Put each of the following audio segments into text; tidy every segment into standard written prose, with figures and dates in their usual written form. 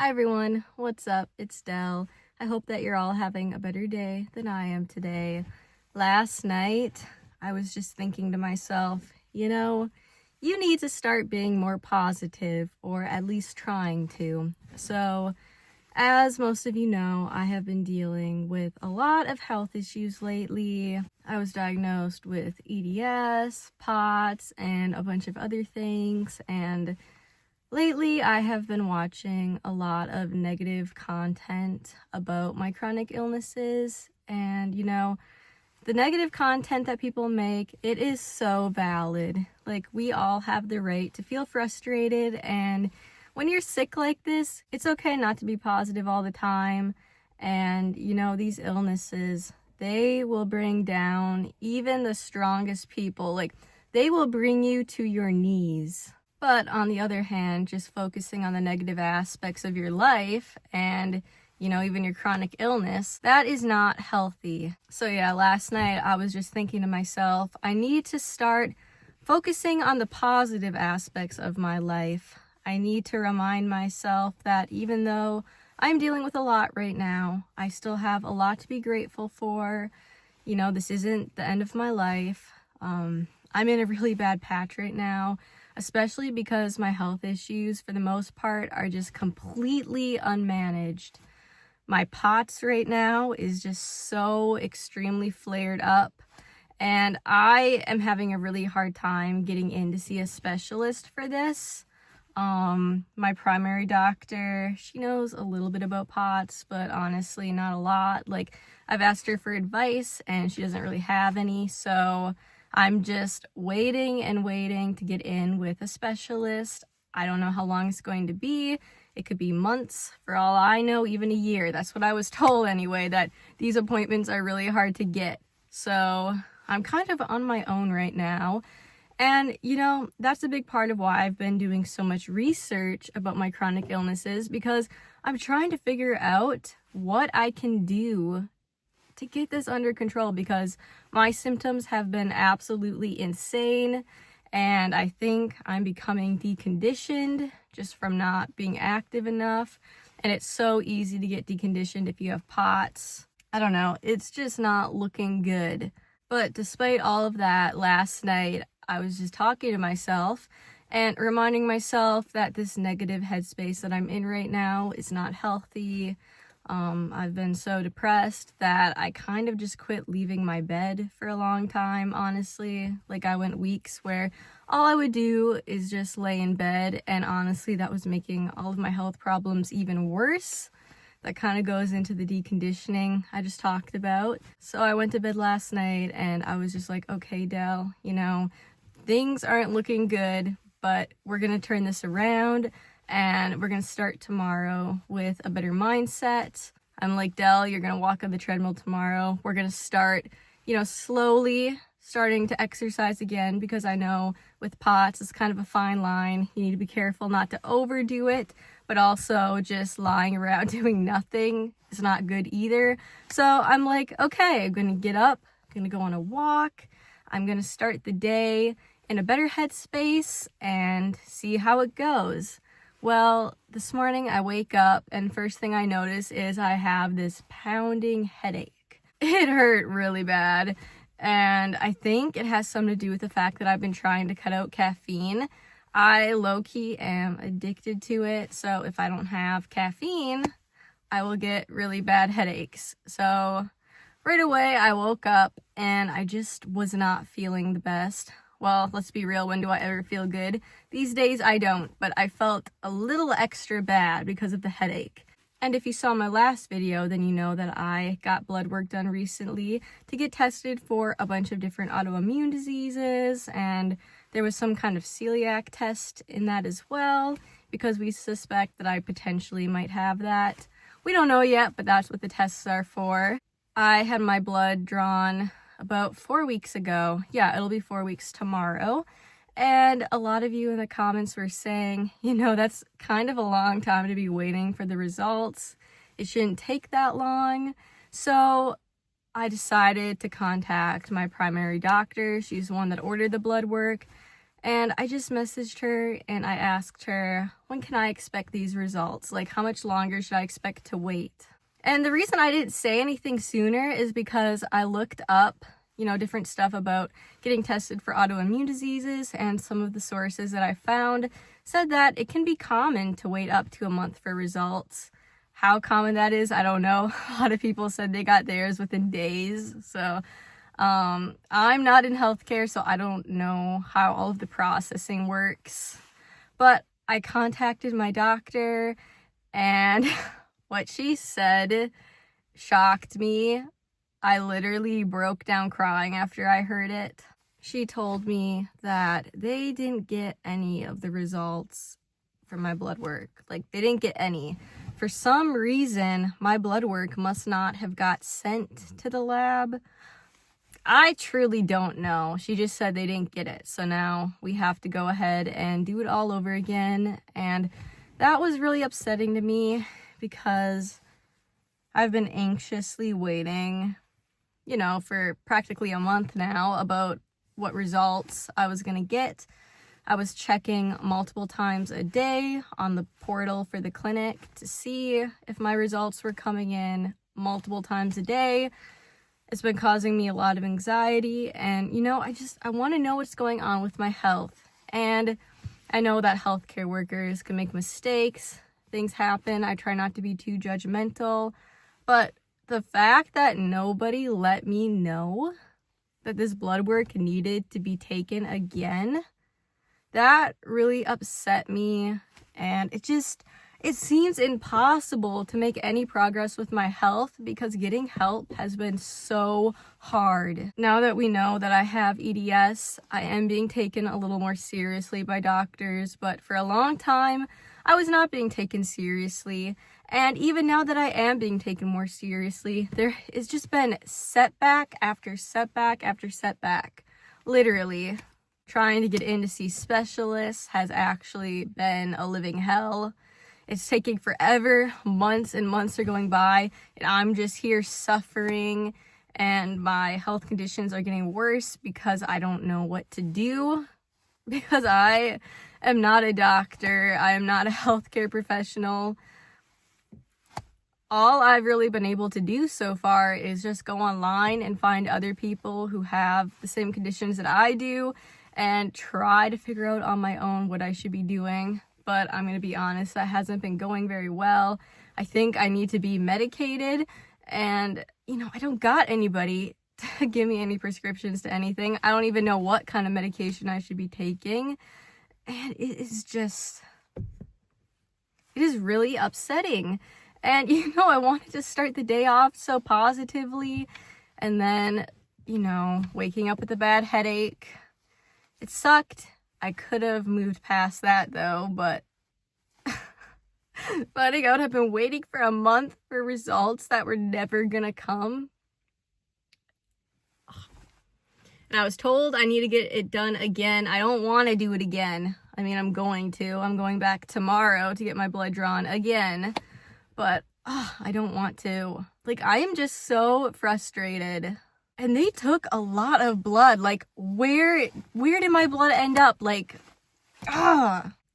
Hi everyone, what's up? It's Del. I hope that you're all having a better day than I am today. Last night, I was just thinking to myself, you need to start being more positive, or at least trying to. So, as most of you know, I have been dealing with a lot of health issues lately. I was diagnosed with EDS, POTS, and a bunch of other things, and lately, I have been watching a lot of negative content about my chronic illnesses, and the negative content that people make, it is so valid. Like, we all have the right to feel frustrated, and when you're sick like this, it's okay not to be positive all the time. And these illnesses, they will bring down even the strongest people. Like, they will bring you to your knees. But on the other hand, just focusing on the negative aspects of your life and, even your chronic illness, that is not healthy. So yeah, last night I was just thinking to myself, I need to start focusing on the positive aspects of my life. I need to remind myself that even though I'm dealing with a lot right now, I still have a lot to be grateful for. This isn't the end of my life. I'm in a really bad patch right now, especially because my health issues, for the most part, are just completely unmanaged. My POTS right now is just so extremely flared up, and I am having a really hard time getting in to see a specialist for this. My primary doctor, she knows a little bit about POTS, but honestly, not a lot. Like, I've asked her for advice, and she doesn't really have any, so I'm just waiting and waiting to get in with a specialist. I don't know how long it's going to be. It could be months, for all I know, even a year. That's what I was told anyway, that these appointments are really hard to get. So I'm kind of on my own right now. And, that's a big part of why I've been doing so much research about my chronic illnesses, because I'm trying to figure out what I can do to get this under control, because my symptoms have been absolutely insane, and I think I'm becoming deconditioned just from not being active enough. And it's so easy to get deconditioned if you have POTS. I don't know, it's just not looking good. But despite all of that, last night I was just talking to myself and reminding myself that this negative headspace that I'm in right now is not healthy. I've been so depressed that I kind of just quit leaving my bed for a long time, honestly. Like, I went weeks where all I would do is just lay in bed, and honestly, that was making all of my health problems even worse. That kind of goes into the deconditioning I just talked about. So I went to bed last night, and I was just like, okay, Del, things aren't looking good, but we're gonna turn this around. And we're going to start tomorrow with a better mindset. I'm like, Del, you're going to walk on the treadmill tomorrow. We're going to start, slowly starting to exercise again, because I know with POTS, it's kind of a fine line. You need to be careful not to overdo it, but also just lying around doing nothing is not good either. So I'm like, okay, I'm going to get up, I'm going to go on a walk. I'm going to start the day in a better headspace and see how it goes. Well, this morning I wake up and first thing I notice is I have this pounding headache. It hurt really bad, and I think it has something to do with the fact that I've been trying to cut out caffeine. I low-key am addicted to it, so if I don't have caffeine, I will get really bad headaches. So right away I woke up and I just was not feeling the best. Well, let's be real, when do I ever feel good? These days I don't, but I felt a little extra bad because of the headache. And if you saw my last video, then you know that I got blood work done recently to get tested for a bunch of different autoimmune diseases, and there was some kind of celiac test in that as well, because we suspect that I potentially might have that. We don't know yet, but that's what the tests are for. I had my blood drawn about 4 weeks ago. Yeah, it'll be 4 weeks tomorrow. And a lot of you in the comments were saying, that's kind of a long time to be waiting for the results. It shouldn't take that long. So I decided to contact my primary doctor. She's the one that ordered the blood work. And I just messaged her and I asked her, when can I expect these results? Like, how much longer should I expect to wait? And the reason I didn't say anything sooner is because I looked up, different stuff about getting tested for autoimmune diseases, and some of the sources that I found said that it can be common to wait up to a month for results. How common that is, I don't know. A lot of people said they got theirs within days. So I'm not in healthcare, so I don't know how all of the processing works. But I contacted my doctor, and what she said shocked me. I literally broke down crying after I heard it. She told me that they didn't get any of the results from my blood work. Like, they didn't get any. For some reason, my blood work must not have got sent to the lab. I truly don't know. She just said they didn't get it. So now we have to go ahead and do it all over again. And that was really upsetting to me because I've been anxiously waiting, for practically a month now about what results I was going to get. I was checking multiple times a day on the portal for the clinic to see if my results were coming in multiple times a day. It's been causing me a lot of anxiety, and I want to know what's going on with my health. And I know that healthcare workers can make mistakes. Things happen. I try not to be too judgmental, but the fact that nobody let me know that this blood work needed to be taken again, that really upset me. And it seems impossible to make any progress with my health because getting help has been so hard. Now that we know that I have EDS, I am being taken a little more seriously by doctors, but for a long time, I was not being taken seriously. And even now that I am being taken more seriously, there has just been setback after setback after setback. Literally, trying to get in to see specialists has actually been a living hell. It's taking forever. Months and months are going by, and I'm just here suffering, and my health conditions are getting worse because I don't know what to do. Because I am not a doctor. I am not a healthcare professional. All I've really been able to do so far is just go online and find other people who have the same conditions that I do and try to figure out on my own what I should be doing. But I'm going to be honest, that hasn't been going very well. I think I need to be medicated, and, I don't got anybody to give me any prescriptions to anything. I don't even know what kind of medication I should be taking. And it is really upsetting. And, I wanted to start the day off so positively, and then, waking up with a bad headache. It sucked. I could have moved past that though, but finding out I've been waiting for a month for results that were never gonna come. And I was told I need to get it done again. I don't want to do it again. I mean, I'm going back tomorrow to get my blood drawn again. But I don't want to. Like, I am just so frustrated. And they took a lot of blood. Like, where did my blood end up? Like,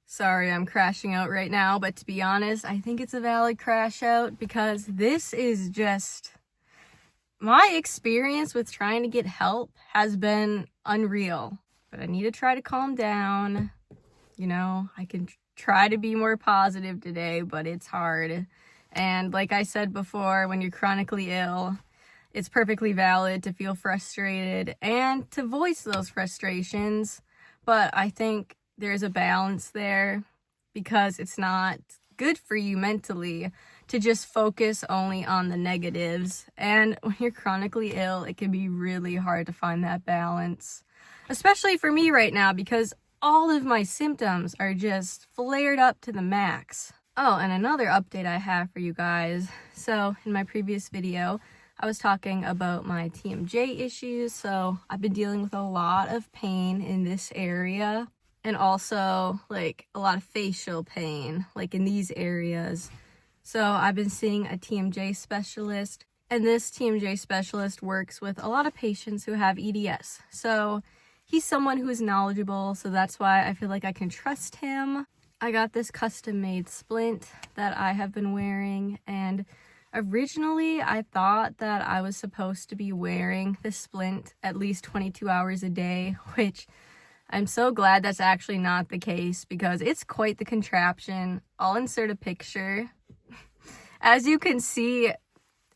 Sorry, I'm crashing out right now. But to be honest, I think it's a valid crash out because this is just... My experience with trying to get help has been unreal. But I need to try to calm down. I can try to be more positive today, but it's hard. And like I said before, when you're chronically ill, it's perfectly valid to feel frustrated and to voice those frustrations. But I think there's a balance there because it's not good for you mentally to just focus only on the negatives. And when you're chronically ill, it can be really hard to find that balance. Especially for me right now because all of my symptoms are just flared up to the max. Oh, and another update I have for you guys. So in my previous video, I was talking about my TMJ issues. So I've been dealing with a lot of pain in this area and also like a lot of facial pain, like in these areas. So I've been seeing a TMJ specialist, and this TMJ specialist works with a lot of patients who have EDS. So he's someone who is knowledgeable, so that's why I feel like I can trust him. I got this custom-made splint that I have been wearing, and originally I thought that I was supposed to be wearing this splint at least 22 hours a day, which I'm so glad that's actually not the case because it's quite the contraption. I'll insert a picture. As you can see,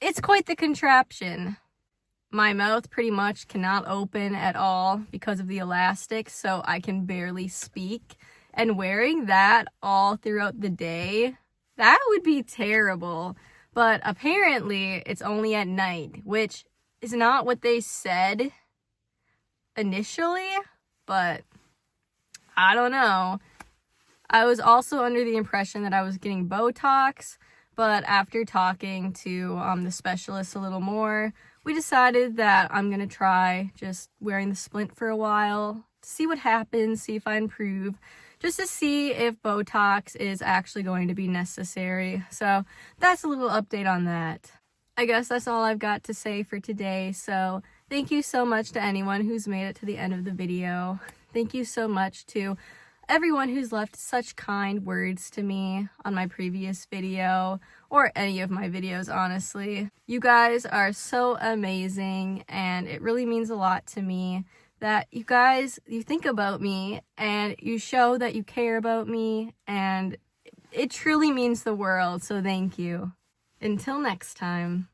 it's quite the contraption. My mouth pretty much cannot open at all because of the elastic, so I can barely speak. And wearing that all throughout the day, that would be terrible. But apparently, it's only at night, which is not what they said initially, but I don't know. I was also under the impression that I was getting Botox, but after talking to the specialist a little more, we decided that I'm going to try just wearing the splint for a while, see what happens, see if I improve, just to see if Botox is actually going to be necessary. So that's a little update on that. I guess that's all I've got to say for today. So thank you so much to anyone who's made it to the end of the video. Thank you so much to everyone who's left such kind words to me on my previous video, or any of my videos, honestly. You guys are so amazing, and it really means a lot to me that you think about me, and you show that you care about me, and it truly means the world, so thank you. Until next time.